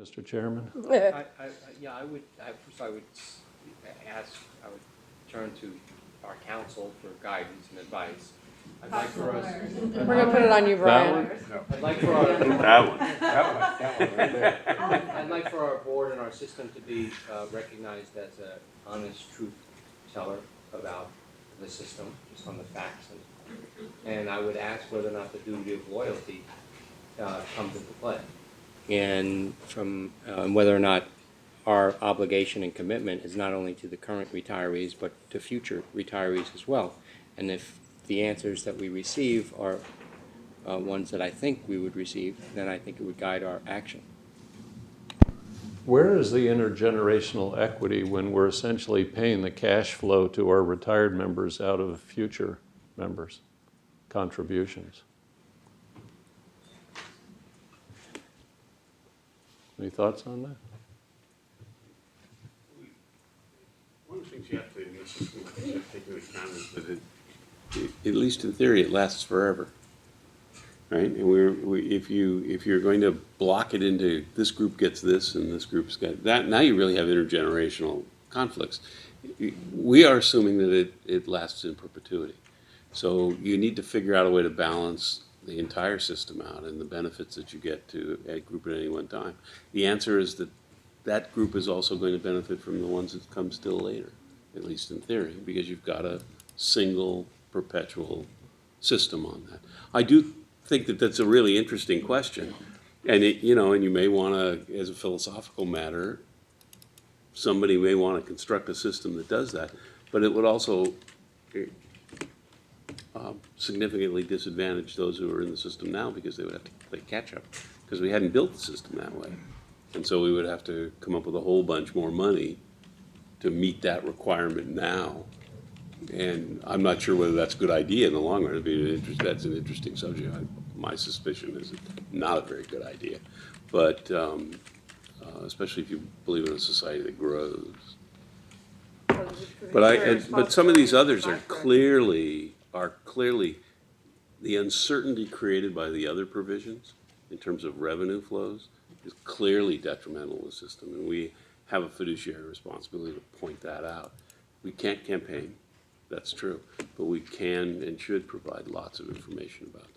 Mr. Chairman? Yeah, I would turn to our council for guidance and advice. I'd like for us, We're gonna put it on you, Brian. I'd like for our, That one right there. I'd like for our board and our system to be recognized as an honest truth teller about the system, just on the facts. And I would ask whether or not the duty of loyalty comes into play. And whether or not our obligation and commitment is not only to the current retirees, but to future retirees as well. And if the answers that we receive are ones that I think we would receive, then I think it would guide our action. Where is the intergenerational equity when we're essentially paying the cash flow to our retired members out of future members' contributions? Any thoughts on that? One of the things you have to, in this system, you have to take into account is that at least in theory, it lasts forever. Right? And if you're going to block it into this group gets this and this group's got that, now you really have intergenerational conflicts. We are assuming that it lasts in perpetuity. So you need to figure out a way to balance the entire system out and the benefits that you get to a group at any one time. The answer is that that group is also going to benefit from the ones that come still later, at least in theory, because you've got a single perpetual system on that. I do think that that's a really interesting question, and and you may want to, as a philosophical matter, somebody may want to construct a system that does that, but it would also significantly disadvantage those who are in the system now because they would have to play catch up because we hadn't built the system that way, and so we would have to come up with a whole bunch more money to meet that requirement now. And I'm not sure whether that's a good idea in the long run. That's an interesting subject. My suspicion is it's not a very good idea, but especially if you believe in a society that grows. But some of these others are clearly the uncertainty created by the other provisions in terms of revenue flows is clearly detrimental to the system, and we have a fiduciary responsibility to point that out. We can't campaign. That's true, but we can and should provide lots of information about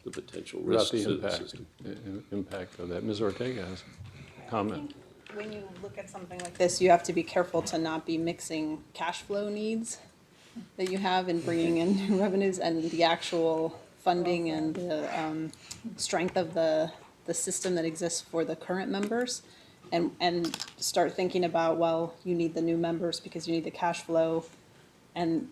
the potential risks to the system. Impact of that. Ms. Ortega has a comment. When you look at something like this, you have to be careful to not be mixing cash flow needs that you have in bringing in new revenues and the actual funding and the strength of the system that exists for the current members, and start thinking about, well, you need the new members because you need the cash flow. And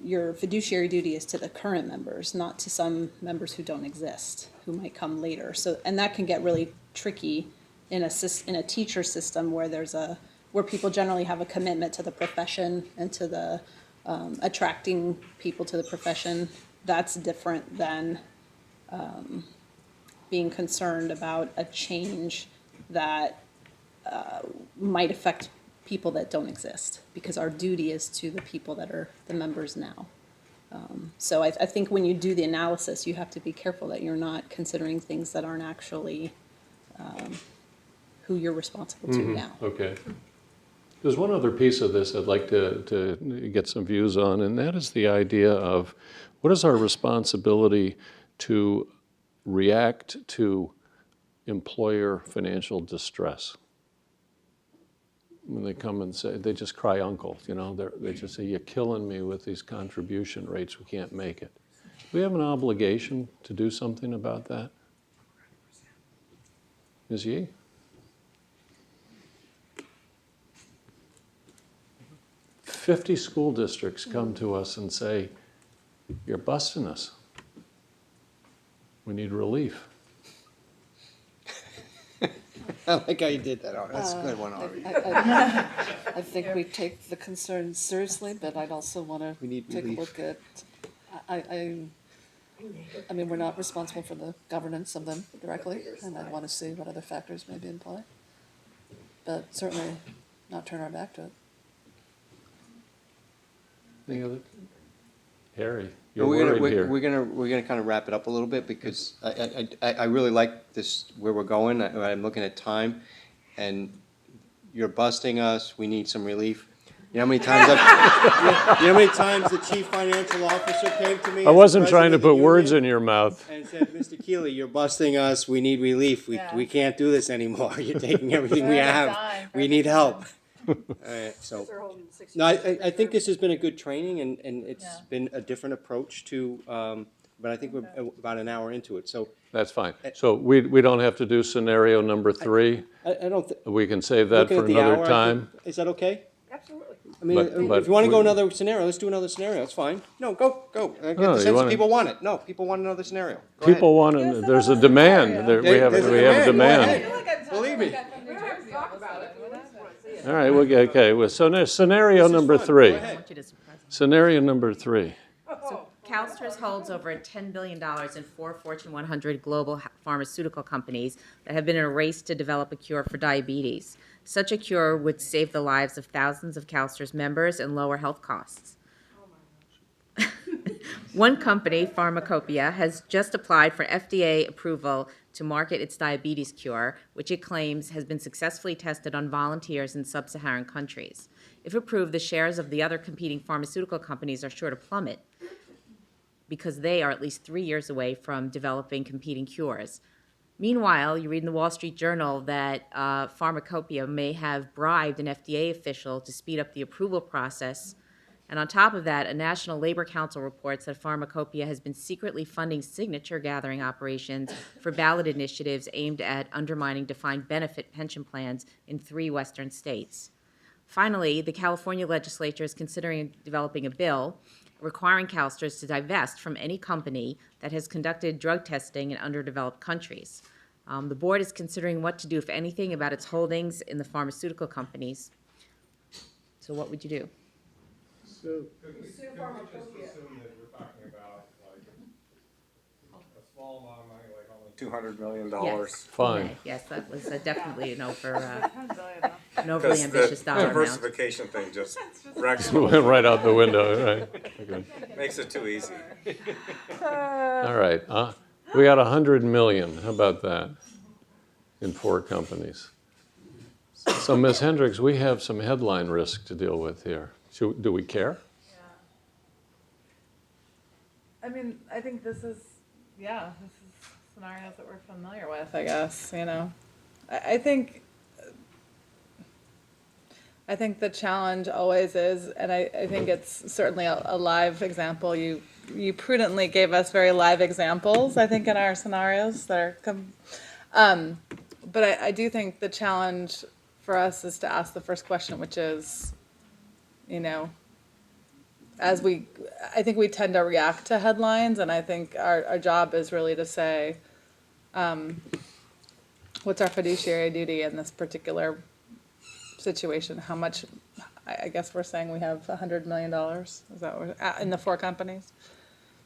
your fiduciary duty is to the current members, not to some members who don't exist, who might come later. So, and that can get really tricky in a teacher system where people generally have a commitment to the profession and to the attracting people to the profession. That's different than being concerned about a change that might affect people that don't exist, because our duty is to the people that are the members now. So I think when you do the analysis, you have to be careful that you're not considering things that aren't actually who you're responsible to now. Okay. There's one other piece of this I'd like to get some views on, and that is the idea of what is our responsibility to react to employer financial distress? When they come and say, they just cry uncle, they just say, you're killing me with these contribution rates, we can't make it. Do we have an obligation to do something about that? Ms. Yee? "50 school districts come to us and say, you're busting us. We need relief." I like how you did that. That's a good one, Ari. I think we take the concerns seriously, but I'd also want to We need take a relief. look at, I mean, we're not responsible for the governance of them directly, and I want to see what other factors may be in play. But certainly not turn our back to it. Any other? Harry, you're We're worried gonna, here. we're gonna kind of wrap it up a little bit because I really like this, where we're going. I'm looking at time. and you're busting us, we need some relief. You know how many times you know how many times the chief financial officer came to me? as I the wasn't trying to president of put the words union in your mouth. and said, Mr. Keeley, you're busting us, we need relief, we can't do this anymore, you're taking everything we have, we need help. Alright, so, no, I think this has been a good training and it's been a different approach to, but I think we're about an hour into it, so That's fine. So we don't have to do scenario number 3? I don't, We can save that looking for at the another hour, I time? think- is that okay? Absolutely. I mean, But if you wanna go we- another scenario, let's do another scenario, it's fine. No, go. I get No, the you sense that wanna- people want it. No, people want another scenario. Go ahead. People want to, there's a demand. We have There's a we have a demand. Go demand. ahead. Believe me. All right, okay, well, so scenario number 3. Go ahead. Scenario number 3. CalSTRS holds over $10 billion in 4 Fortune 100 global pharmaceutical companies that have been in a race to develop a cure for diabetes. Such a cure would save the lives of thousands of CalSTRS members and lower health costs. One company, Pharmacopoeia, has just applied for FDA approval to market its diabetes cure, which it claims has been successfully tested on volunteers in sub-Saharan countries. If approved, the shares of the other competing pharmaceutical companies are sure to plummet, because they are at least 3 years away from developing competing cures. Meanwhile, you read in the Wall Street Journal that Pharmacopoeia may have bribed an FDA official to speed up the approval process. And on top of that, a National Labor Council reports that Pharmacopoeia has been secretly funding signature gathering operations for ballot initiatives aimed at undermining defined benefit pension plans in 3 Western states. Finally, the California legislature is considering developing a bill requiring CalSTRS to divest from any company that has conducted drug testing in underdeveloped countries. The board is considering what to do, if anything, about its holdings in the pharmaceutical companies. So what would you do? Could we just assume that we're talking about like a small amount of money, like only $200 million? Yes. Fine. Okay, yes, that was definitely an overly Because ambitious the dollar amount. diversification thing just wrecks it, Went right out the window, right? Okay. makes it too easy. All right, we got 100 million, how about that, in 4 companies? So, Ms. Hendricks, we have some headline risk to deal with here. Do we care? I mean, I think this is scenarios that we're familiar with, I guess, you know. I think the challenge always is, and I think it's certainly a live example. You prudently gave us very live examples, I think, in our scenarios that are but I do think the challenge for us is to ask the first question, which is, you know, I think we tend to react to headlines, and I think our job is really to say, what's our fiduciary duty in this particular situation? How much, I guess we're saying we have $100 million, is that what, in the 4 companies?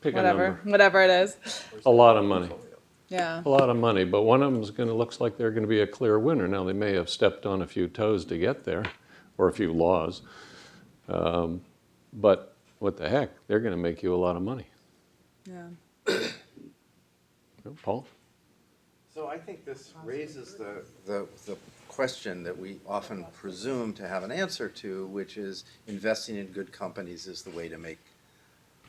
Pick a number. Whatever it is, A lot of money. yeah. A lot of money, but one of them's looks like they're gonna be a clear winner. Now, they may have stepped on a few toes to get there, or a few laws. But what the heck, they're gonna make you a lot of money. Yeah. Paul? So I think this raises the question that we often presume to have an answer to, which is investing in good companies is the way to make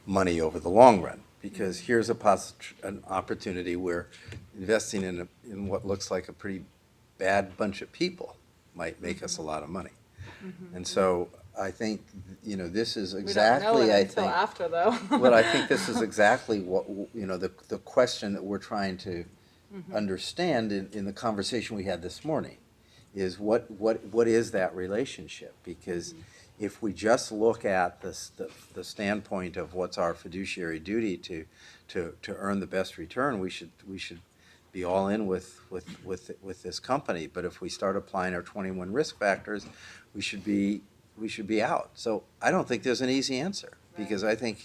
money over the long run. Because here's an opportunity where investing in what looks like a pretty bad bunch of people might make us a lot of money. And so I think, you know, this is exactly, We don't know it I until think, after, though. well, I think this is exactly what, you know, the question that we're trying to understand in the conversation we had this morning is what is that relationship? Because if we just look at the standpoint of what's our fiduciary duty to earn the best return, we should be all in with this company. But if we start applying our 21 risk factors, we should be out. So I don't think there's an easy answer, because I think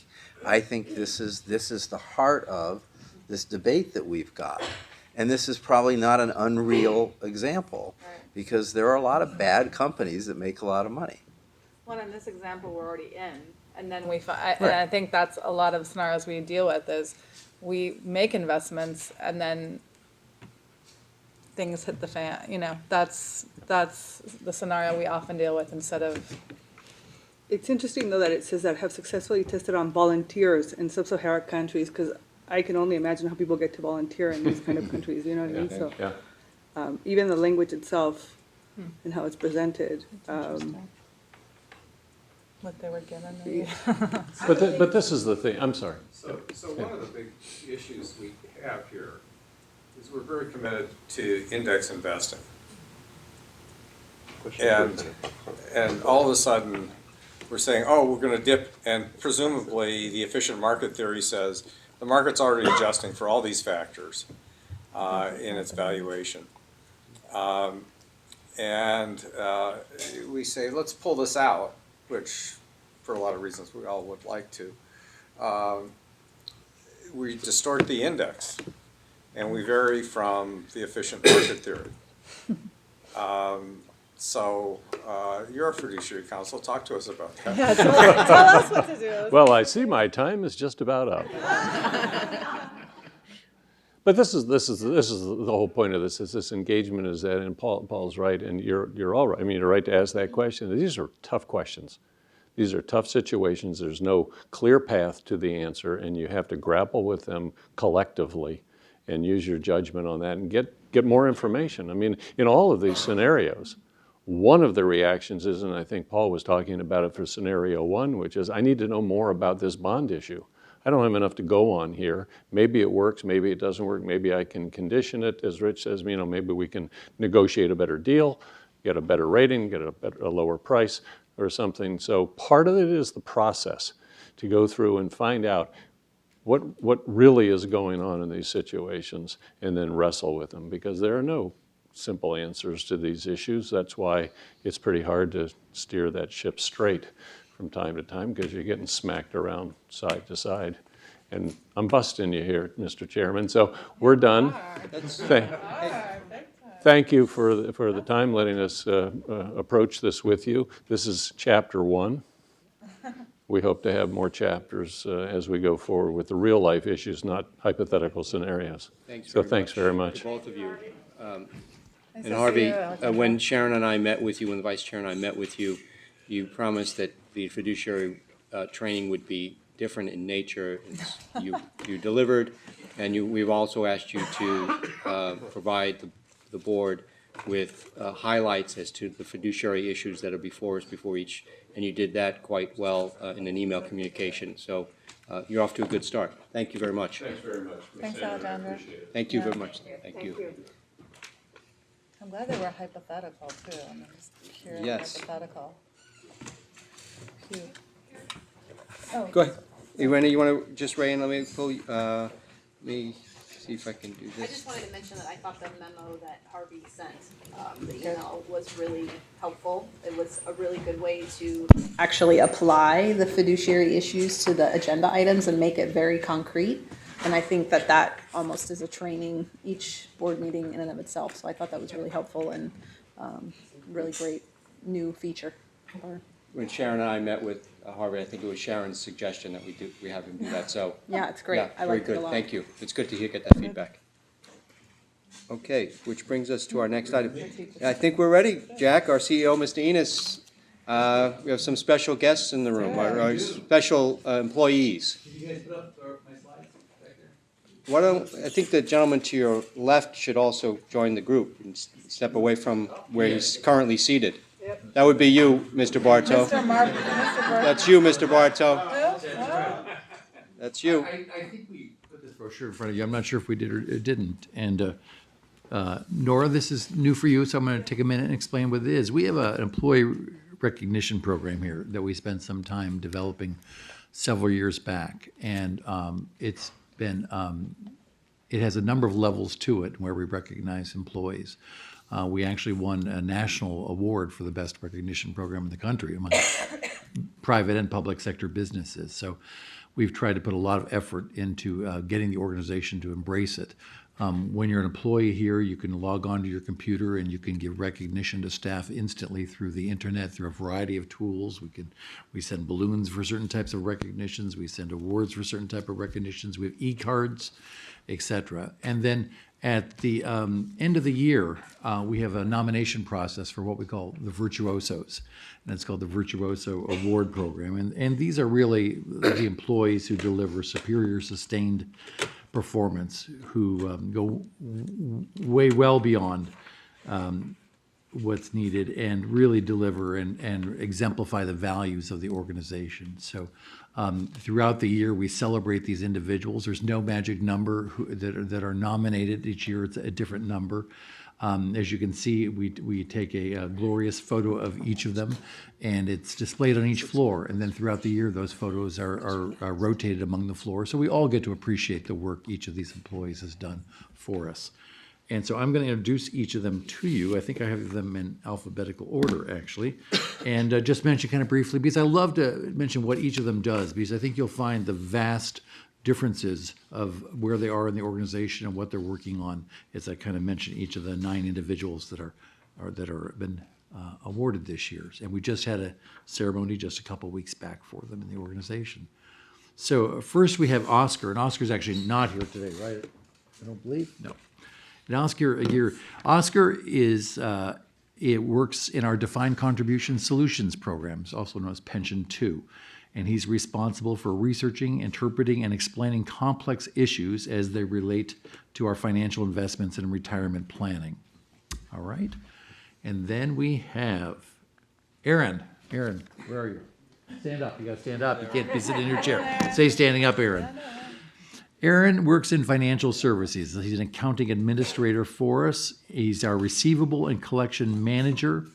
this is the heart of this debate that we've got. And this is probably not an unreal example, because there are a lot of bad companies that make a lot of money. Well, in this example, we're already in, and then and I think that's a lot of scenarios we deal with is we make investments and then things hit the fan, you know, that's the scenario we often deal with instead of, It's interesting, though, that it says that have successfully tested on volunteers in sub-Saharan countries, because I can only imagine how people get to volunteer in these kind of countries, you know what I mean? So, Yeah. even the language itself and how it's presented, what they were given. maybe. But this is the thing, I'm sorry. So one of the big issues we have here is we're very committed to index investing. And all of a sudden, we're saying, oh, we're gonna dip, and presumably, the efficient market theory says, the market's already adjusting for all these factors in its valuation. And we say, let's pull this out, which, for a lot of reasons, we all would like to. We distort the index, and we vary from the efficient market theory. So you're a fiduciary counsel, talk to us about that. Yeah, tell us what to do. Well, I see my time is just about up. But this is the whole point of this, is this engagement is that, and Paul's right, and you're all right. I mean, you're right to ask that question. These are tough questions. These are tough situations. There's no clear path to the answer, and you have to grapple with them collectively and use your judgment on that and get more information. I mean, in all of these scenarios, one of the reactions is, and I think Paul was talking about it for scenario one, which is, I need to know more about this bond issue. I don't have enough to go on here. Maybe it works, maybe it doesn't work, maybe I can condition it, as Rich says, you know, maybe we can negotiate a better deal, get a better rating, get a lower price or something. So part of it is the process to go through and find out what really is going on in these situations and then wrestle with them, because there are no simple answers to these issues. That's why it's pretty hard to steer that ship straight from time to time, because you're getting smacked around side to side. And I'm busting you here, Mr. Chairman, so we're done. Thank you for the time, letting us approach this with you. This is chapter 1. We hope to have more chapters as we go forward with the real life issues, not hypothetical scenarios. Thanks Thanks very much. to both of you. Nice And to Harvey, see you. when Sharon and I met with you, when the vice chair and I met with you, you promised that the fiduciary training would be different in nature. You delivered, and we've also asked you to provide the board with highlights as to the fiduciary issues that are before us before each, and you did that quite well in an email communication. So you're off to a good start. Thank you very much. Thanks very much. Thanks, Alexandra. Thank you very much. Thank you. I'm glad they were hypothetical too. I mean, just pure Yes. hypothetical. Cute. Go ahead. Irene, you want to just, Ray, and let me pull, me see if I can do I this. just wanted to mention that I thought the memo that Harvey sent, the email, was really helpful. It was a really good way to actually apply the fiduciary issues to the agenda items and make it very concrete. And I think that that almost is a training each board meeting in and of itself. So I thought that was really helpful and really great new feature. When Sharon and I met with Harvey, I think it was Sharon's suggestion that we have him do that, so. Yeah, it's great. Yeah, I very liked it a good. lot. Thank you. It's good to get that feedback. Okay, which brings us to our next item. I think we're ready. Jack, our CEO, Mr. Enos, we have some special guests in the room, our special employees. Did you guys put up my slides back there? Why don't, I think the gentleman to your left should also join the group and step away from where he's currently seated. That would be you, Mr. Bartow. That's you, Mr. Bartow. That's you. I think we put this brochure in front of you. I'm not sure if we did or didn't. And Nora, this is new for you, so I'm going to take a minute and explain what it is. We have an employee recognition program here that we spent some time developing several years back. And it's been, it has a number of levels to it where we recognize employees. We actually won a national award for the best recognition program in the country among private and public sector businesses. So we've tried to put a lot of effort into getting the organization to embrace it. When you're an employee here, you can log onto your computer and you can give recognition to staff instantly through the internet, through a variety of tools. We send balloons for certain types of recognitions. We send awards for certain type of recognitions. We have e-cards, etc. And then At the end of the year, we have a nomination process for what we call the virtuosos, and it's called the Virtuoso Award Program. And these are really the employees who deliver superior, sustained performance, who go way well beyond what's needed and really deliver and exemplify the values of the organization. So throughout the year, we celebrate these individuals. There's no magic number that are nominated. Each year, it's a different number. As you can see, we take a glorious photo of each of them, and it's displayed on each floor. And then throughout the year, those photos are rotated among the floor. So we all get to appreciate the work each of these employees has done for us. And so I'm going to introduce each of them to you. I think I have them in alphabetical order, actually. And just mention kind of briefly, because I love to mention what each of them does, because I think you'll find the vast differences of where they are in the organization and what they're working on, as I kind of mention each of the 9 individuals that are been awarded this year. And we just had a ceremony just a couple weeks back for them in the organization. So first we have Oscar, and Oscar's actually not here today, right? I don't believe? No. And Oscar is, it works in our Defined Contribution Solutions programs, also known as Pension 2. And he's responsible for researching, interpreting, and explaining complex issues as they relate to our financial investments and retirement planning. All right? And then we have Aaron. Aaron, where are you? Stand up. You got to stand up. You can't be sitting in your chair. Stay standing up, Aaron. Aaron works in financial services. He's an accounting administrator for us. He's our receivable and collection manager.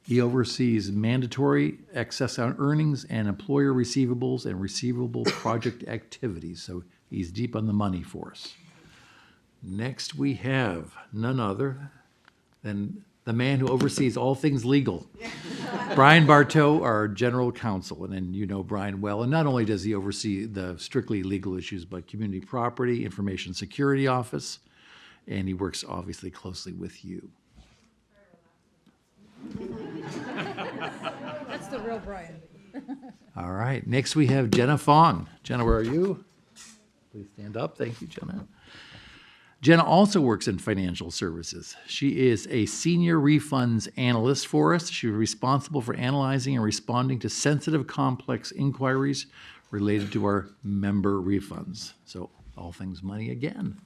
He oversees mandatory excess on earnings and employer receivables and receivable project activities. So he's deep on the money for us. Next, we have none other than the man who oversees all things legal, Brian Bartow, our general counsel. And then you know Brian well. And not only does he oversee the strictly legal issues, but community property, information security office, and he works obviously closely with you. That's the real Brian. All right. Next, we have Jenna Fong. Jenna, where are you? Please stand up. Thank you, Jenna. Jenna also works in financial services. She is a senior refunds analyst for us. She's responsible for analyzing and responding to sensitive, complex inquiries related to our member refunds. So all things money again.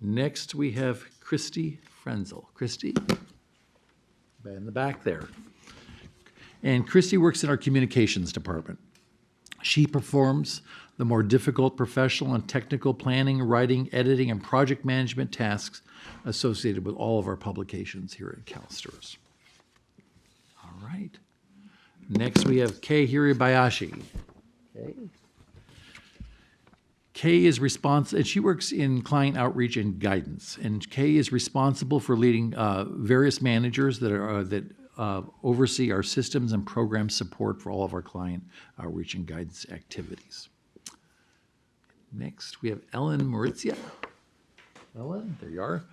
Next, we have Christy Frenzel. Christy, in the back there. And Christy works in our communications department. She performs the more difficult professional and technical planning, writing, editing, and project management tasks associated with all of our publications here at CalSTRS. All right. Next, we have Kei Hirabayashi. Kei is responsible, and she works in client outreach and guidance. And Kei is responsible for leading various managers that oversee our systems and program support for all of our client outreach and guidance activities. Next, we have Ellen Maurizia. Ellen, there you are.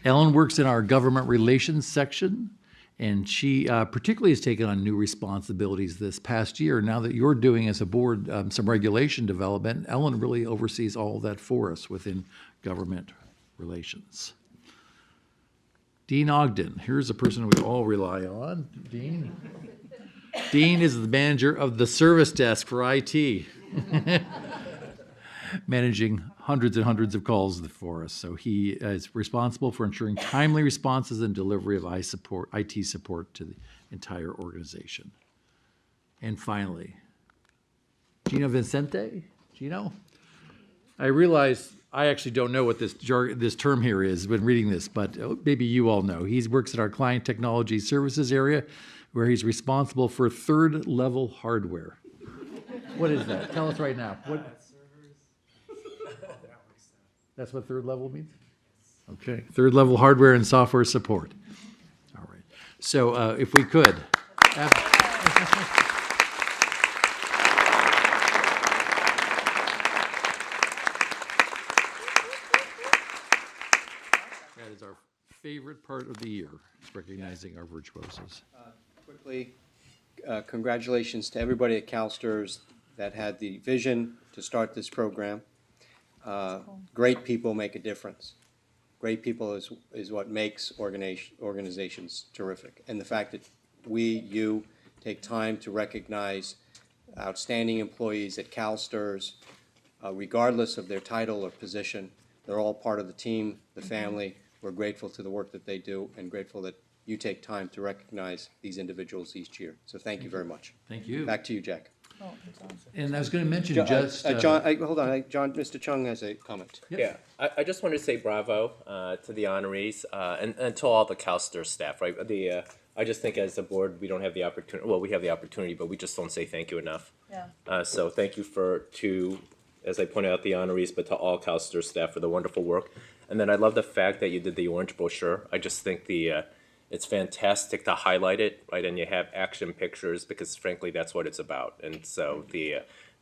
Ellen works in our government relations section, and she particularly has taken on new responsibilities this past year. Now that you're doing as a board some regulation development, Ellen really oversees all of that for us within government relations. Dean Ogden, here's a person we all rely on. Dean. Dean is the manager of the service desk for IT, managing hundreds and hundreds of calls for us. So he is responsible for ensuring timely responses and delivery of IT support to the entire organization. And finally, Gino Vincente. Gino? I realize I actually don't know what this term here is when reading this, but maybe you all know. He works at our client technology services area, where he's responsible for third-level hardware. What is that? Tell us right now. What? That's what third level means? Okay, third-level hardware and software support. All right. So if we could. That is our favorite part of the year, is recognizing our virtuosos. Quickly, congratulations to everybody at CalSTRS that had the vision to start this program. great people make a difference. Great people is what makes organizations terrific. And the fact that you take time to recognize outstanding employees at CalSTRS, regardless of their title or position, they're all part of the team, the family. We're grateful to the work that they do and grateful that you take time to recognize these individuals each year. So thank you very much. Thank you. Back to you, Jack. And I was going to mention John, just. John, hold on, John, Mr. Chung has a comment. Yeah, I just wanted to say bravo to the honorees and to all the CalSTRS staff, right? I just think as a board, we don't have the opportunity, well, we have the opportunity, but we just don't say thank you enough. Yeah. So thank you to, as I pointed out, the honorees, but to all CalSTRS staff for the wonderful work. And then I love the fact that you did the orange brochure. I just think it's fantastic to highlight it, right? And you have action pictures because frankly, that's what it's about. And so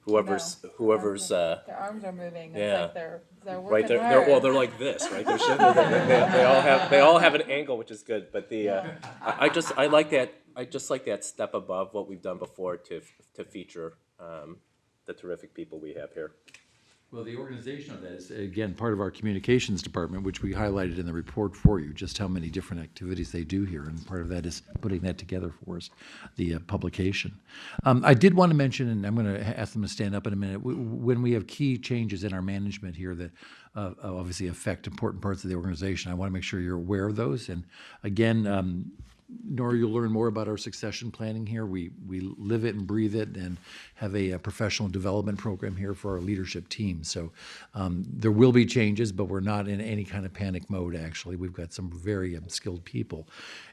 whoever's Their arms are moving. It's Yeah. like they're working right, hard. they're like this, right? They all have an angle, which is good. But I just like that step above what we've done before to feature the terrific people we have here. Well, the organization of that is, again, part of our communications department, which we highlighted in the report for you, just how many different activities they do here. And part of that is putting that together for us, the publication. I did want to mention, and I'm going to ask them to stand up in a minute, when we have key changes in our management here that obviously affect important parts of the organization, I want to make sure you're aware of those. And again, Nora, you'll learn more about our succession planning here. We live it and breathe it and have a professional development program here for our leadership team. So there will be changes, but we're not in any kind of panic mode, actually. We've got some very skilled people.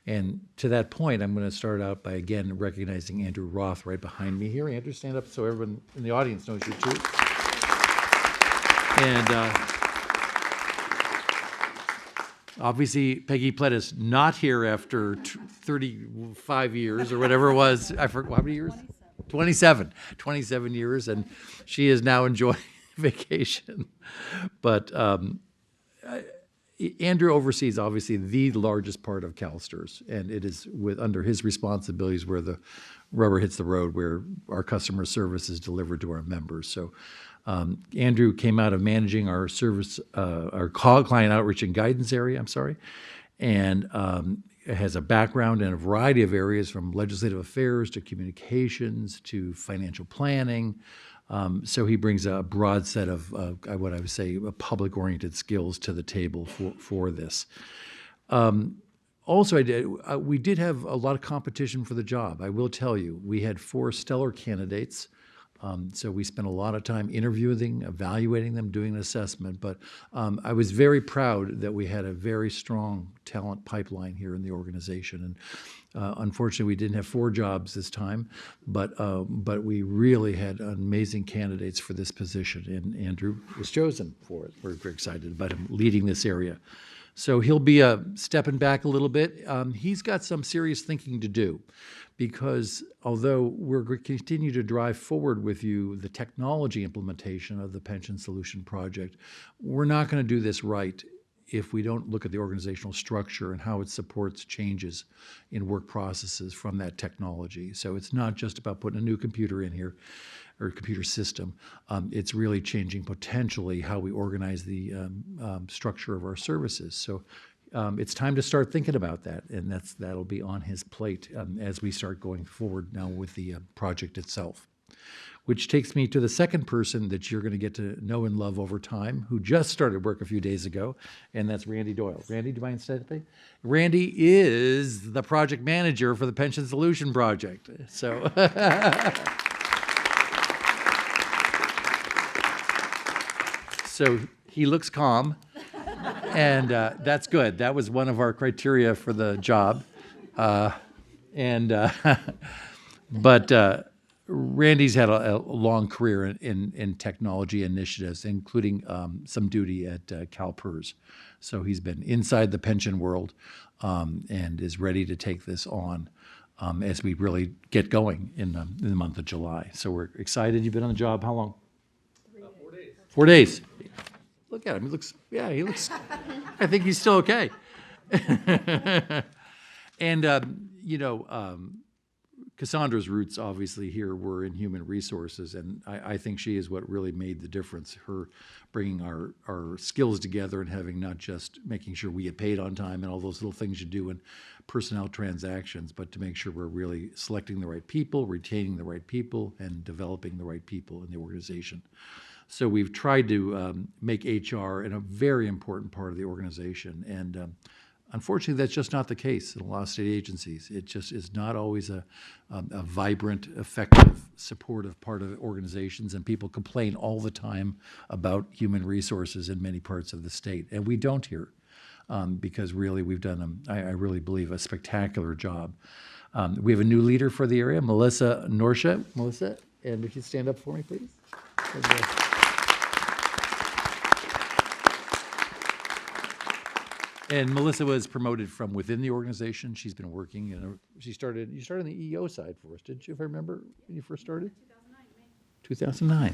And to that point, I'm going to start out by, again, recognizing Andrew Roth right behind me here. Andrew, stand up so everyone in the audience knows you too. And obviously, Peggy Plettis not here after 35 years or whatever it was. I forgot, how many years? 27 years, and she is now enjoying vacation. But Andrew oversees, obviously, the largest part of CalSTRS, and it is under his responsibilities where the rubber hits the road, where our customer service is delivered to our members. So Andrew came out of managing our service, our client outreach and guidance area, and has a background in a variety of areas from legislative affairs to communications to financial planning. So he brings a broad set of what I would say public-oriented skills to the table for this. Also, we did have a lot of competition for the job. I will tell you, we had 4 stellar candidates. So we spent a lot of time interviewing, evaluating them, doing an assessment. But I was very proud that we had a very strong talent pipeline here in the organization. And unfortunately, we didn't have 4 jobs this time, but we really had amazing candidates for this position. And Andrew was chosen for it. We're very excited about him leading this area. So he'll be stepping back a little bit. He's got some serious thinking to do, because although we're going to continue to drive forward with you the technology implementation of the Pension Solution Project, we're not going to do this right if we don't look at the organizational structure and how it supports changes in work processes from that technology. So it's not just about putting a new computer in here or a computer system. It's really changing potentially how we organize the structure of our services. So it's time to start thinking about that, and that'll be on his plate as we start going forward now with the project itself. Which takes me to the second person that you're going to get to know and love over time, who just started work a few days ago, and that's Randy Doyle. Randy, do you mind stepping? Randy is the project manager for the Pension Solution Project. So, so he looks calm, and that's good. That was one of our criteria for the job. But Randy's had a long career in technology initiatives, including some duty at CalPERS. So he's been inside the pension world and is ready to take this on as we really get going in the month of July. So we're excited. You've been on the job how long? 4 days. 4 days. Look at him. He looks, I think he's still okay. And, Cassandra's roots obviously here were in human resources, and I think she is what really made the difference. Her bringing our skills together and having not just making sure we get paid on time and all those little things you do in personnel transactions, but to make sure we're really selecting the right people, retaining the right people, and developing the right people in the organization. So we've tried to make HR a very important part of the organization, and unfortunately, that's just not the case in a lot of state agencies. It just is not always a vibrant, effective, supportive part of organizations, and people complain all the time about human resources in many parts of the state, and we don't here, because really we've done, I really believe, a spectacular job. We have a new leader for the area, Melissa Norsha. Melissa, and if you stand up for me, please. And Melissa was promoted from within the organization. She's been working, you started on the EEO side for us, didn't you, if I remember, when you first started? 2009.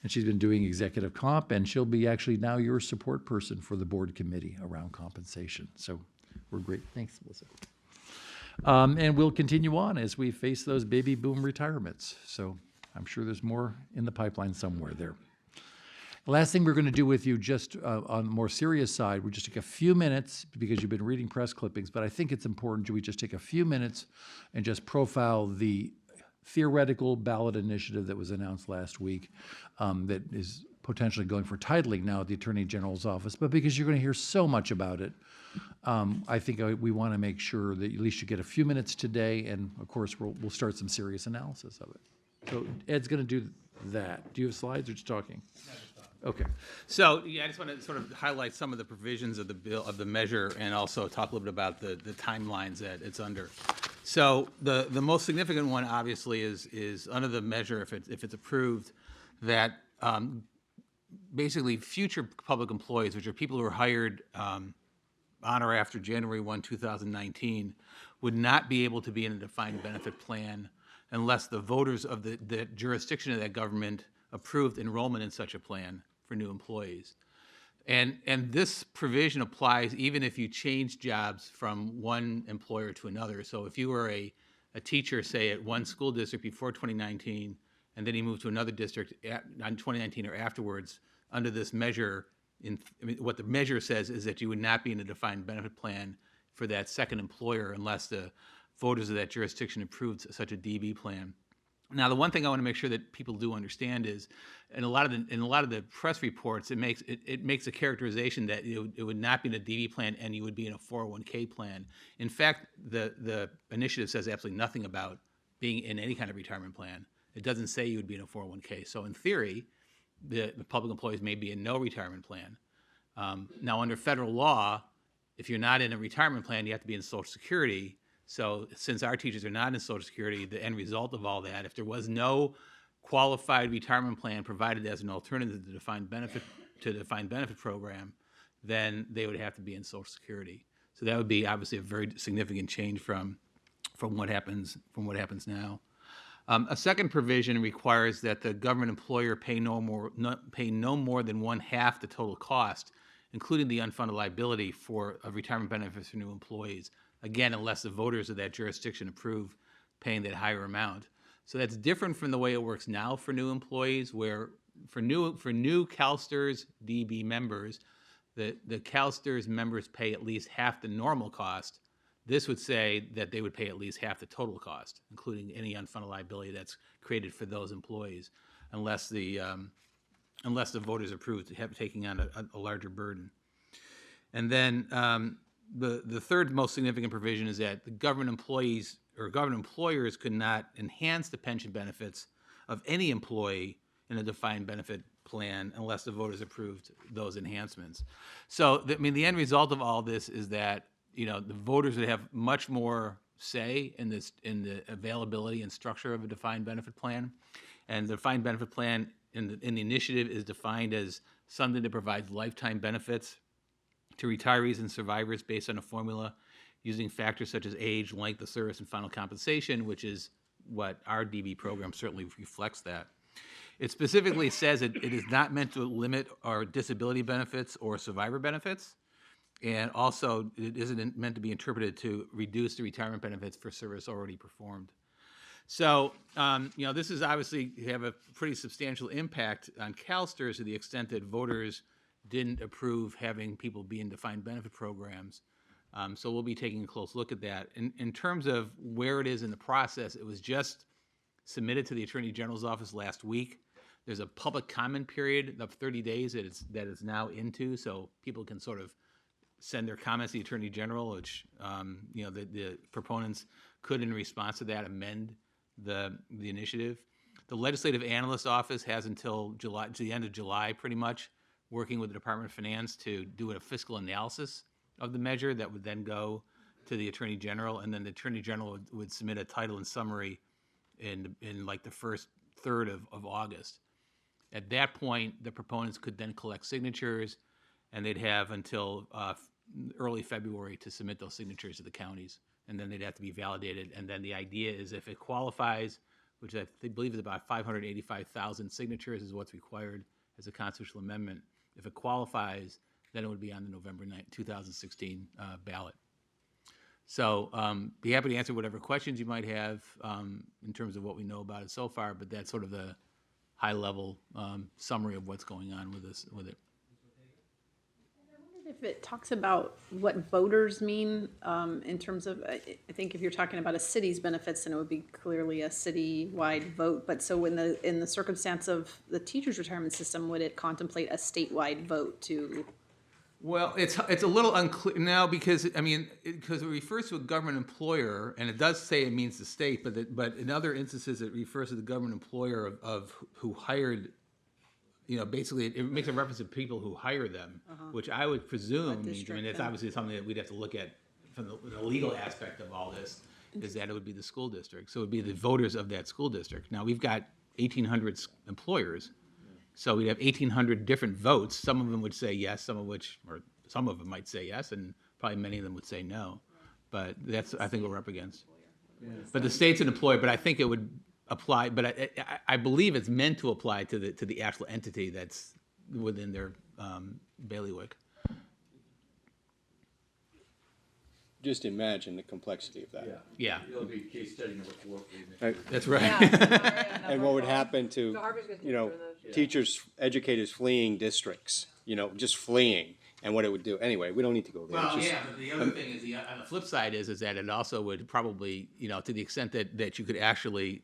And she's been doing executive comp, and she'll be actually now your support person for the board committee around compensation. So we're great. Thanks, Melissa. And we'll continue on as we face those baby boom retirements. So I'm sure there's more in the pipeline somewhere there. The last thing we're going to do with you, just on the more serious side, we'll just take a few minutes, because you've been reading press clippings, but I think it's important we just take a few minutes and just profile the theoretical ballot initiative that was announced last week, that is potentially going for titling now at the Attorney General's office. But because you're going to hear so much about it, I think we want to make sure that at least you get a few minutes today, and of course we'll start some serious analysis of it. So Ed's going to do that. Do you have slides or just talking? Okay. So, yeah, I just want to sort of highlight some of the provisions of the bill, of the measure, and also talk a little bit about the timelines that it's under. So the most significant one, obviously, is under the measure, if it's approved, that basically future public employees, which are people who are hired on or after January 1, 2019, would not be able to be in a defined benefit plan unless the voters of the jurisdiction of that government approved enrollment in such a plan for new employees. And this provision applies even if you change jobs from one employer to another. So if you were a teacher, say, at one school district before 2019, and then you moved to another district on 2019 or afterwards, under this measure, what the measure says is that you would not be in a defined benefit plan for that second employer unless the voters of that jurisdiction approved such a DB plan. Now, the one thing I want to make sure that people do understand is, in a lot of the press reports, it makes a characterization that it would not be in a DB plan and you would be in a 401k plan. In fact, the initiative says absolutely nothing about being in any kind of retirement plan. It doesn't say you would be in a 401k. So in theory, the public employees may be in no retirement plan. Now, under federal law, if you're not in a retirement plan, you have to be in Social Security. So since our teachers are not in Social Security, the end result of all that, if there was no qualified retirement plan provided as an alternative to the defined benefit program, then they would have to be in Social Security. So that would be obviously a very significant change from what happens now. A second provision requires that the government employer pay no more than 1/2 the total cost, including the unfunded liability for retirement benefits for new employees. Again, unless the voters of that jurisdiction approve paying that higher amount. So that's different from the way it works now for new employees, where for new CalSTRS DB members, the CalSTRS members pay at least half the normal cost. This would say that they would pay at least half the total cost, including any unfunded liability that's created for those employees, unless the voters approve taking on a larger burden. And then the third most significant provision is that the government employees or government employers could not enhance the pension benefits of any employee in a defined benefit plan unless the voters approved those enhancements. So, the end result of all this is that, the voters would have much more say in the availability and structure of a defined benefit plan. And the defined benefit plan in the initiative is defined as something that provides lifetime benefits to retirees and survivors based on a formula using factors such as age, length of service, and final compensation, which is what our DB program certainly reflects that. It specifically says it is not meant to limit our disability benefits or survivor benefits. And also, it isn't meant to be interpreted to reduce the retirement benefits for service already performed. So, this is obviously have a pretty substantial impact on CalSTRS to the extent that voters didn't approve having people be in defined benefit programs. So we'll be taking a close look at that. In terms of where it is in the process, it was just submitted to the Attorney General's office last week. There's a public comment period of 30 days that it's now into, so people can sort of send their comments to the Attorney General, which, the proponents could, in response to that, amend the initiative. The Legislative Analyst Office has until July, to the end of July, pretty much, working with the Department of Finance to do a fiscal analysis of the measure that would then go to the Attorney General, and then the Attorney General would submit a title and summary in like the first third of August. At that point, the proponents could then collect signatures, and they'd have until early February to submit those signatures to the counties, and then they'd have to be validated. And then the idea is if it qualifies, which I believe is about 585,000 signatures is what's required as a constitutional amendment. If it qualifies, then it would be on the November 9, 2016 ballot. So be happy to answer whatever questions you might have in terms of what we know about it so far, but that's sort of the high-level summary of what's going on with it. If it talks about what voters mean in terms of, I think if you're talking about a city's benefits, then it would be clearly a city-wide vote. But so in the circumstance of the teacher's retirement system, would it contemplate a statewide vote to? Well, it's a little unclear now because it refers to a government employer, and it does say it means the state, but in other instances it refers to the government employer of who hired. Basically, it makes a reference to people who hire them, which I would presume means, it's obviously something that we'd have to look at from the legal aspect of all this, is that it would be the school district. So it would be the voters of that school district. Now, we've got 1,800 employers, so we'd have 1,800 different votes. Some of them would say yes, some of them might say yes, and probably many of them would say no. But that's, I think, what we're up against. But the state's an employer, but I think it would apply, but I believe it's meant to apply to the actual entity that's within their bailiwick. Just imagine the complexity of that. Yeah. It'll be case study number 4 for you. That's right. And what would happen to, teachers, educators fleeing districts, just fleeing, and what it would do. Anyway, we don't need to go there. Well, but the other thing is, on the flip side is that it also would probably, to the extent that you could actually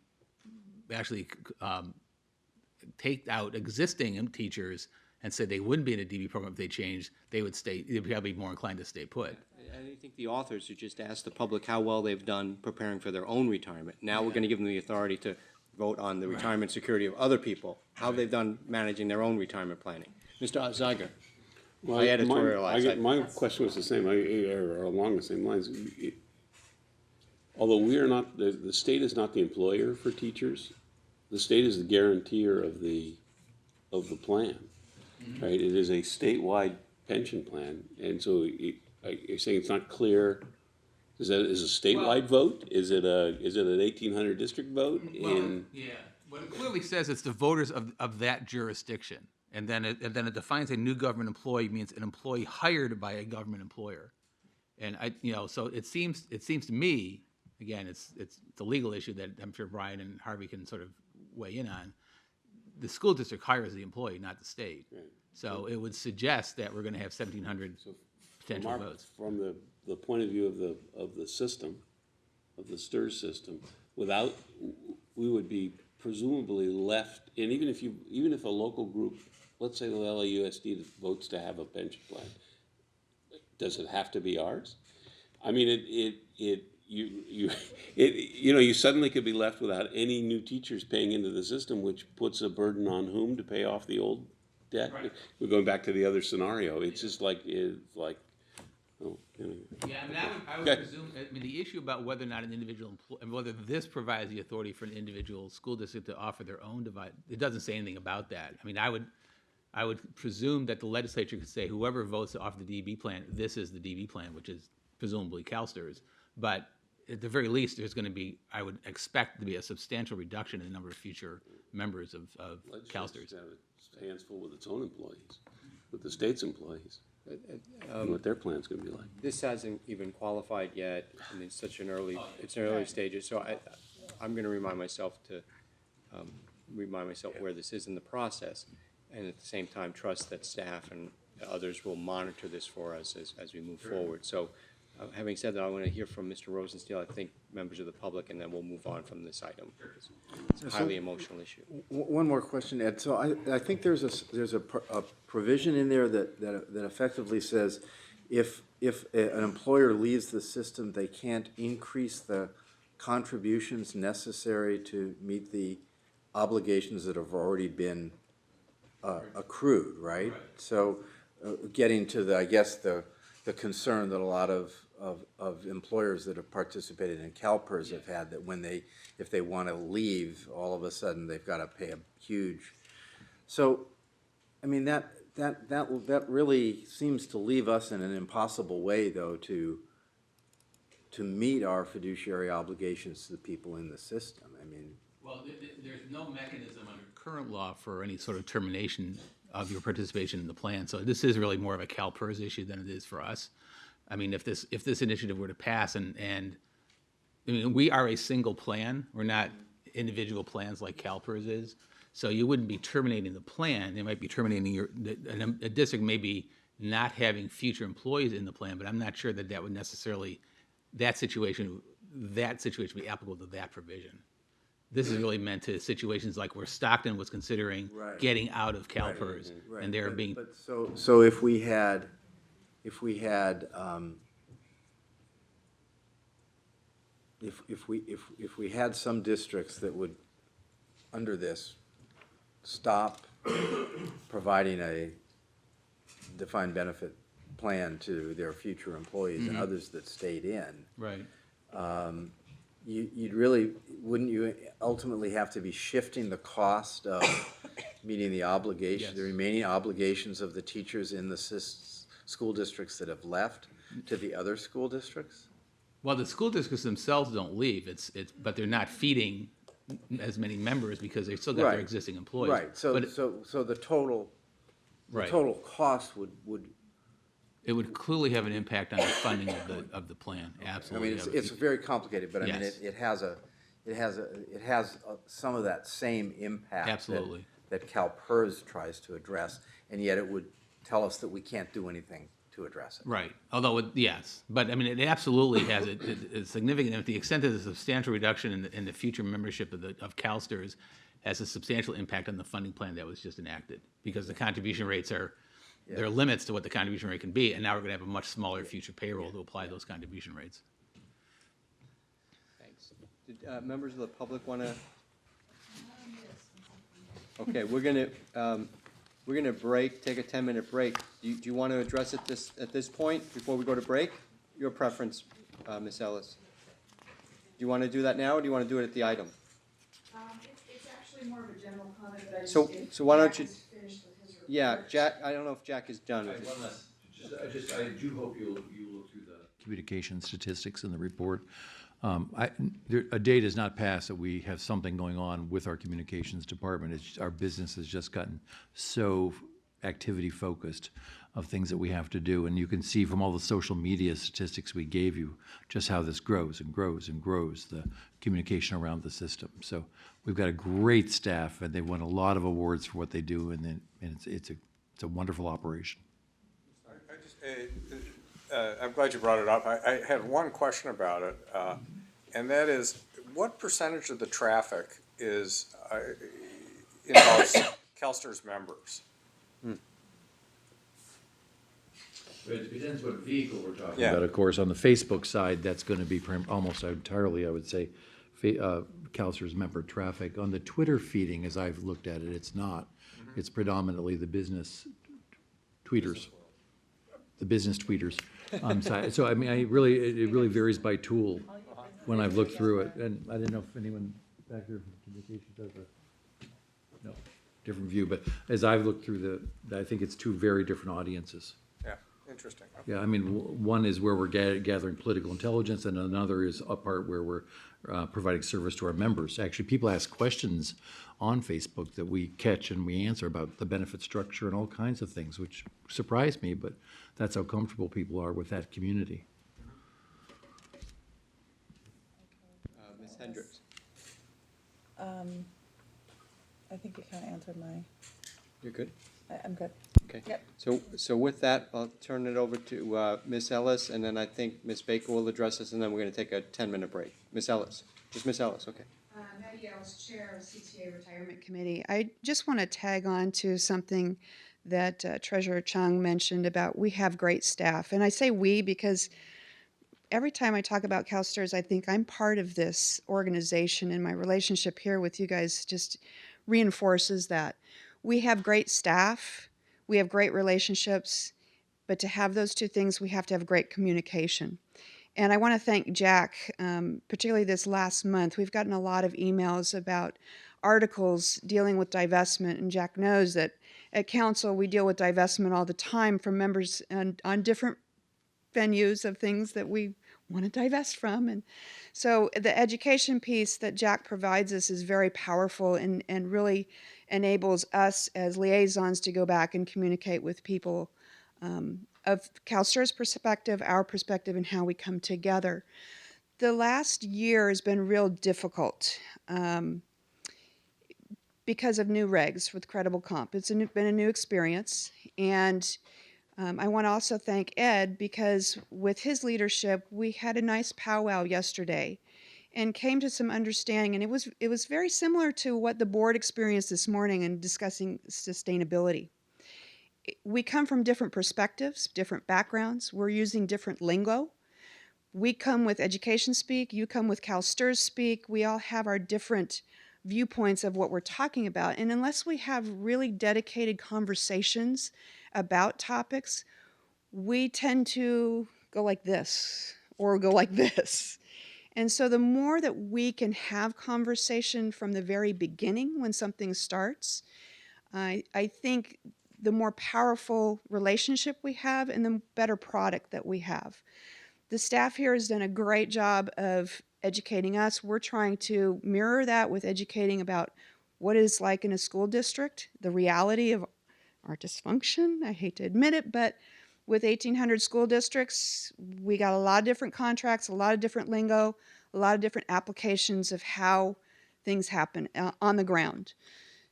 take out existing teachers and say they wouldn't be in a DB program if they changed, they'd probably be more inclined to stay put. I think the authors should just ask the public how well they've done preparing for their own retirement. Now we're going to give them the authority to vote on the retirement security of other people, how they've done managing their own retirement planning. Mr. Zeiger. Well, I editorialized. my question was the same, or along the same lines. Although we are not, the state is not the employer for teachers, the state is the guarantor of the plan, right? It is a statewide pension plan, and so you're saying it's not clear. Is a statewide vote? Is it an 1,800 district vote? What it clearly says it's the voters of that jurisdiction, and then it defines a new government employee means an employee hired by a government employer, and so it seems to me. Again, it's a legal issue that I'm sure Brian and Harvey can sort of weigh in on. The school district hires the employee, not the state. Right. So it would suggest that we're going to have 1,700 potential votes. From the point of view of the system, of the STRS system, we would be presumably left, and even if a local group, let's say the LAUSD votes to have a pension plan, does it have to be ours? I mean, you suddenly could be left without any new teachers paying into the system, which puts a burden on whom to pay off the old debt. Right. We're going back to the other scenario. It's just like. Yeah, I would presume. The issue about whether or not an individual and whether this provides the authority for an individual school district to offer their own divide, it doesn't say anything about that. I would presume that the legislature could say whoever votes to offer the DB plan, this is the DB plan, which is presumably CalSTRS, but at the very least, there's going to be, I would expect to be a substantial reduction in the number of future members of CalSTRS. Have its hands full with its own employees, with the state's employees. and what their plan's gonna be like. This hasn't even qualified yet, and it's such an early, it's an early stages, so I'm gonna remind myself where this is in the process, and at the same time, trust that staff and others will monitor this for us as we move forward. So, having said that, I wanna hear from Mr. Rosensteel, I think members of the public, and then we'll move on from this item. It's a highly emotional issue. One more question, Ed. So I think there's a provision in there that effectively says if an employer leaves the system, they can't increase the contributions necessary to meet the obligations that have already been accrued, right? So getting to the, I guess, the concern that a lot of employers that have participated in CalPERS have had, that if they want to leave, all of a sudden they've got to pay a huge. So, I mean, that really seems to leave us in an impossible way, though, to meet our fiduciary obligations to the people in the system. I mean. Well, there's no mechanism under current law for any sort of termination of your participation in the plan. So this is really more of a CalPERS issue than it is for us. I mean, if this initiative were to pass and I mean, we are a single plan. We're not individual plans like CalPERS is. So you wouldn't be terminating the plan. They might be terminating a district may be not having future employees in the plan, but I'm not sure that would necessarily, that situation would be applicable to that provision. This is really meant to situations like where Stockton was considering getting out of CalPERS, and they're being. But so if we had if we had some districts that would, under this, stop providing a defined benefit plan to their future employees and others that stayed in. Right. Wouldn't you ultimately have to be shifting the cost of meeting the obligation, the remaining obligations of the teachers in the school districts that have left to the other school districts? Well, the school districts themselves don't leave. But they're not feeding as many members because they've still got their existing employees. Right. So the total cost would. It would clearly have an impact on the funding of the plan. Absolutely. I mean, it's very complicated, but I mean, Yes. it has some of that same impact. Absolutely. That CalPERS tries to address, and yet it would tell us that we can't do anything to address it. Right. Although, yes. But, I mean, it absolutely has a significant, to the extent that a substantial reduction in the future membership of CalSTRS has a substantial impact on the funding plan that was just enacted, because the contribution rates there are limits to what the contribution rate can be, and now we're going to have a much smaller future payroll to apply those contribution rates. Thanks. Did members of the public want to? Okay, we're gonna break, take a 10-minute break. Do you want to address it at this point before we go to break? Your preference, Ms. Ellis. Do you want to do that now, or do you want to do it at the item? It's actually more of a general comment, but I just. So why don't you? Jack is finished with his Yeah, report. Jack. I don't know if Jack is done. I do hope you look through the communication statistics in the report. A day does not pass that we have something going on with our communications department. Our business has just gotten so activity focused of things that we have to do. And you can see from all the social media statistics we gave you just how this grows and grows and grows, the communication around the system. So we've got a great staff, and they won a lot of awards for what they do, and it's a wonderful operation. I'm glad you brought it up. I had one question about it, and that is, what percentage of the traffic involves CalSTRS members? It depends what vehicle we're talking Yeah. about. Of course, on the Facebook side, that's going to be almost entirely, I would say, CalSTRS member traffic. On the Twitter feeding, as I've looked at it, it's not. It's predominantly the business tweeters. The business tweeters. So I mean, it really varies by tool when I've looked through it. And I didn't know if anyone back here from communications has different view. But as I've looked through I think it's two very different audiences. Yeah, Interesting. Yeah, I mean, one is where we're gathering political intelligence, and another is a part where we're providing service to our members. Actually, people ask questions on Facebook that we catch and we answer about the benefit structure and all kinds of things, which surprised me, but that's how comfortable people are with that community. Ms. Hendricks? I think you kind of answered my, You're good? I'm good. Okay. Yep. So with that, I'll turn it over to Ms. Ellis, and then I think Ms. Baker will address us, and then we're going to take a 10-minute break. Ms. Ellis, just Ms. Ellis, okay. Maggie Ellis, Chair of CTA Retirement Committee. I just want to tag on to something that Treasurer Chung mentioned about we have great staff. And I say we because every time I talk about CalSTRS, I think I'm part of this organization, and my relationship here with you guys just reinforces that. We have great staff, we have great relationships, but to have those two things, we have to have great communication. And I want to thank Jack, particularly this last month. We've gotten a lot of emails about articles dealing with divestment, and Jack knows that at Council we deal with divestment all the time from members on different venues of things that we want to divest from. And so the education piece that Jack provides us is very powerful and really enables us as liaisons to go back and communicate with people of CalSTRS perspective, our perspective, and how we come together. The last year has been real difficult because of new regs with credible comp. It's been a new experience, and I want to also thank Ed because with his leadership, we had a nice powwow yesterday and came to some understanding, and it was very similar to what the board experienced this morning in discussing sustainability. We come from different perspectives, different backgrounds. We're using different lingo. We come with education speak, you come with CalSTRS speak. We all have our different viewpoints of what we're talking about. And unless we have really dedicated conversations about topics, we tend to go like this or go like this. And so the more that we can have conversation from the very beginning when something starts, I think the more powerful relationship we have and the better product that we have. The staff here has done a great job of educating us. We're trying to mirror that with educating about what it's like in a school district, the reality of our dysfunction. I hate to admit it, but with 1,800 school districts, we got a lot of different contracts, a lot of different lingo, a lot of different applications of how things happen on the ground.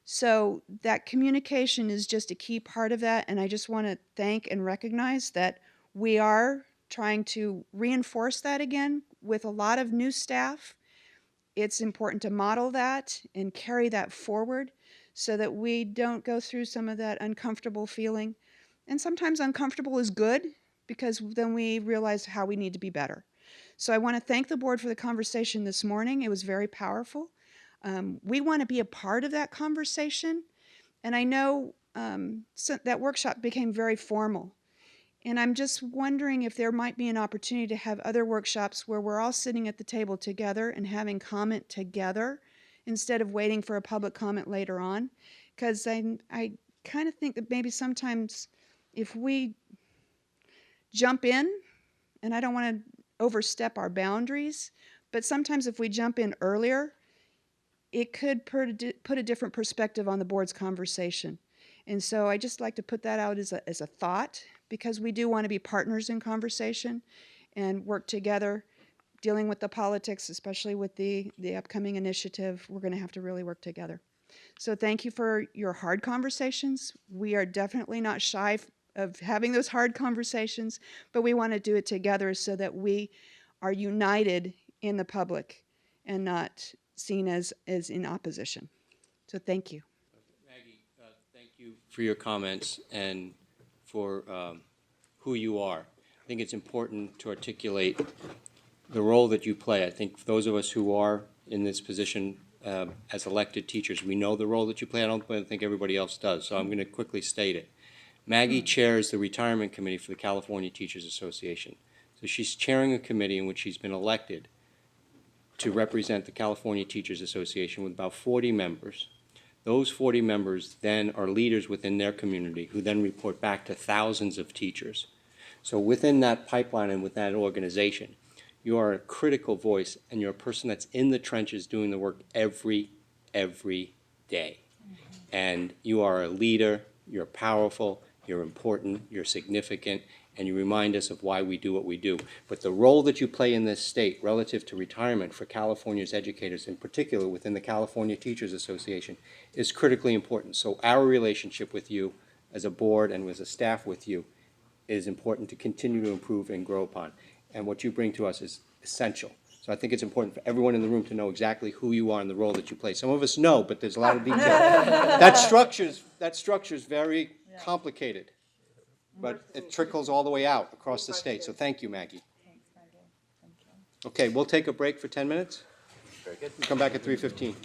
So that communication is just a key part of that, and I just want to thank and recognize that we are trying to reinforce that again with a lot of new staff. It's important to model that and carry that forward so that we don't go through some of that uncomfortable feeling. And sometimes uncomfortable is good because then we realize how we need to be better. So I want to thank the board for the conversation this morning. It was very powerful. We want to be a part of that conversation. And I know so that workshop became very formal. And I'm just wondering if there might be an opportunity to have other workshops where we're all sitting at the table together and having comment together instead of waiting for a public comment later on. Because I kind of think that maybe sometimes if we jump in, and I don't want to overstep our boundaries, but sometimes if we jump in earlier, it could put a different perspective on the board's conversation. And so I just like to put that out as a thought, because we do want to be partners in conversation and work together dealing with the politics, especially with the upcoming initiative. We're going to have to really work together. So thank you for your hard conversations. We are definitely not shy of having those hard conversations, but we want to do it together so that we are united in the public and not seen as in opposition. So thank you. Maggie, thank you for your comments and for who you are. I think it's important to articulate the role that you play. I think for those of us who are in this position as elected teachers, we know the role that you play. I don't think everybody else does, so I'm going to quickly state it. Maggie chairs the retirement committee for the California Teachers Association. So she's chairing a committee in which she's been elected to represent the California Teachers Association with about 40 members. Those 40 members then are leaders within their community who then report back to thousands of teachers. So within that pipeline and with that organization, you are a critical voice, and you're a person that's in the trenches doing the work every day. And you are a leader, you're powerful, you're important, you're significant, and you remind us of why we do what we do. But the role that you play in this state relative to retirement for California's educators, in particular within the California Teachers Association, is critically important. So our relationship with you as a board and as a staff with you is important to continue to improve and grow upon. And what you bring to us is essential. So I think it's important for everyone in the room to know exactly who you are and the role that you play. Some of us know, but there's a lot of detail. That structure's very complicated, but it trickles all the way out across the state. So thank you, Maggie. Okay, we'll take a break for 10 minutes. Very good. We'll come back at 3:15.